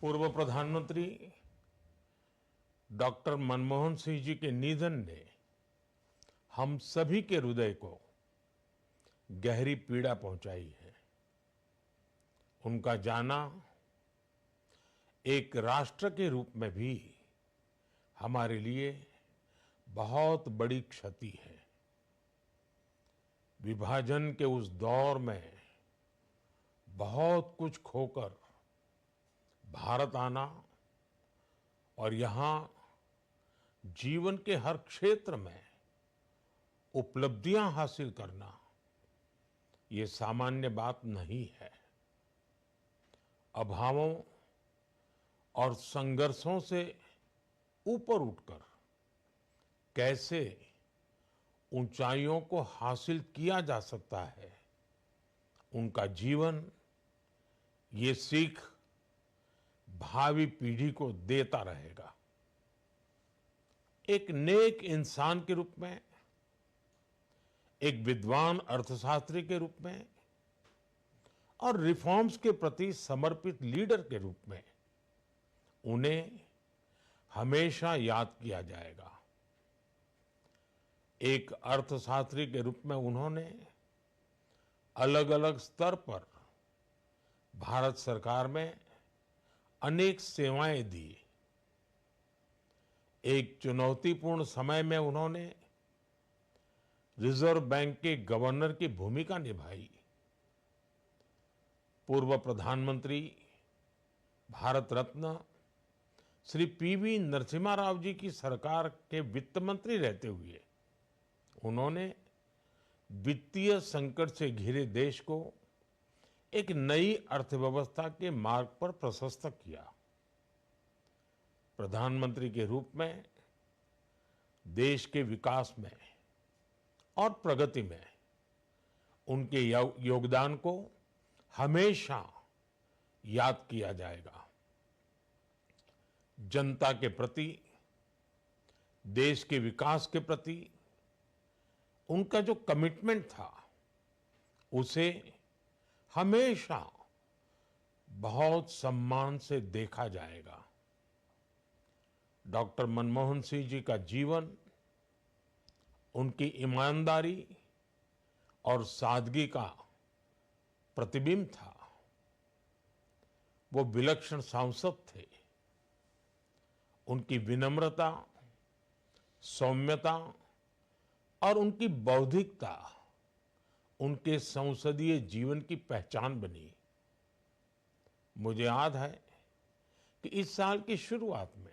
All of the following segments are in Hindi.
पूर्व प्रधानमंत्री डॉक्टर मनमोहन सिंह जी के निधन ने हम सभी के हृदय को गहरी पीड़ा पहुंचाई है। उनका जाना एक राष्ट्र के रूप में भी हमारे लिए बहुत बड़ी क्षति है। विभाजन के उस दौर में बहुत कुछ खोकर भारत आना और यहाँ जीवन के हर क्षेत्र में उपलब्धियां हासिल करना ये सामान्य बात नहीं है। अभावों और संघर्षों से ऊपर उठकर कैसे ऊंचाइयों को हासिल किया जा सकता है, उनका जीवन ये सीख भावी पीढ़ी को देता रहेगा। एक नेक इंसान के रूप में, एक विद्वान अर्थशास्त्री के रूप में और रिफॉर्म्स के प्रति समर्पित लीडर के रूप में उन्हें हमेशा याद किया जाएगा। एक अर्थशास्त्री के रूप में उन्होंने अलग अलग स्तर पर भारत सरकार में अनेक सेवाएं दी। एक चुनौतीपूर्ण समय में उन्होंने रिजर्व बैंक के गवर्नर की भूमिका निभाई। पूर्व प्रधानमंत्री भारत रत्न श्री पीवी नरसिम्हा राव जी की सरकार के वित्त मंत्री रहते हुए उन्होंने वित्तीय संकट से घिरे देश को एक नई अर्थव्यवस्था के मार्ग पर प्रशस्त किया। प्रधानमंत्री के रूप में देश के विकास में और प्रगति में उनके योगदान को हमेशा याद किया जाएगा। जनता के प्रति, देश के विकास के प्रति उनका जो कमिटमेंट था उसे हमेशा बहुत सम्मान से देखा जाएगा। डॉक्टर मनमोहन सिंह जी का जीवन उनकी ईमानदारी और सादगी का प्रतिबिंब था। वो विलक्षण सांसद थे। उनकी विनम्रता, सौम्यता और उनकी बौद्धिकता उनके संसदीय जीवन की पहचान बनी। मुझे याद है कि इस साल की शुरुआत में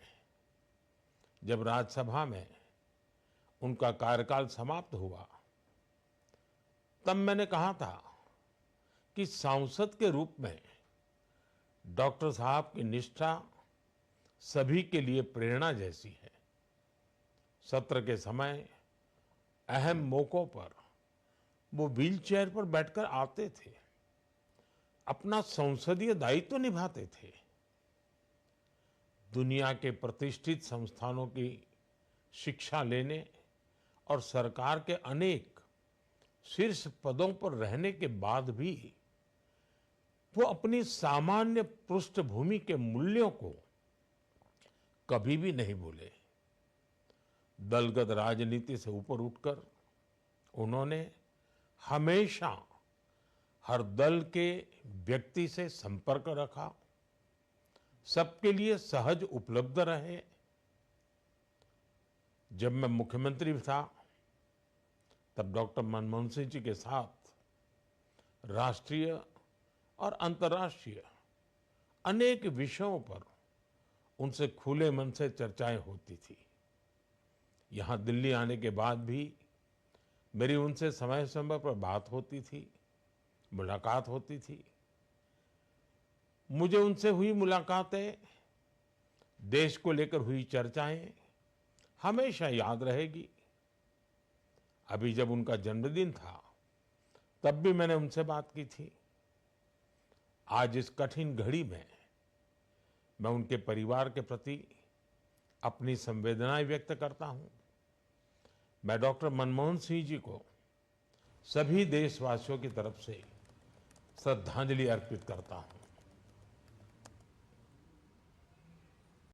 जब राज्यसभा में उनका कार्यकाल समाप्त हुआ, तब मैंने कहा था कि सांसद के रूप में डॉक्टर साहब की निष्ठा सभी के लिए प्रेरणा जैसी है। सत्र के समय अहम मौकों पर वो व्हीलचेयर पर बैठकर आते थे, अपना संसदीय दायित्व निभाते थे। दुनिया के प्रतिष्ठित संस्थानों की शिक्षा लेने और सरकार के अनेक शीर्ष पदों पर रहने के बाद भी वो अपनी सामान्य पृष्ठभूमि के मूल्यों को कभी भी नहीं भूले। दलगत राजनीति से ऊपर उठकर उन्होंने हमेशा हर दल के व्यक्ति से संपर्क रखा, सबके लिए सहज उपलब्ध रहे। जब मैं मुख्यमंत्री था तब डॉक्टर मनमोहन सिंह जी के साथ राष्ट्रीय और अंतर्राष्ट्रीय अनेक विषयों पर उनसे खुले मन से चर्चाएं होती थी। यहाँ दिल्ली आने के बाद भी मेरी उनसे समय समय पर बात होती थी, मुलाकात होती थी। मुझे उनसे हुई मुलाकातें, देश को लेकर हुई चर्चाएं हमेशा याद रहेगी। अभी जब उनका जन्मदिन था तब भी मैंने उनसे बात की थी। आज इस कठिन घड़ी में मैं उनके परिवार के प्रति अपनी संवेदनाएं व्यक्त करता हूं। मैं डॉक्टर मनमोहन सिंह जी को सभी देशवासियों की तरफ से श्रद्धांजलि अर्पित करता हूं।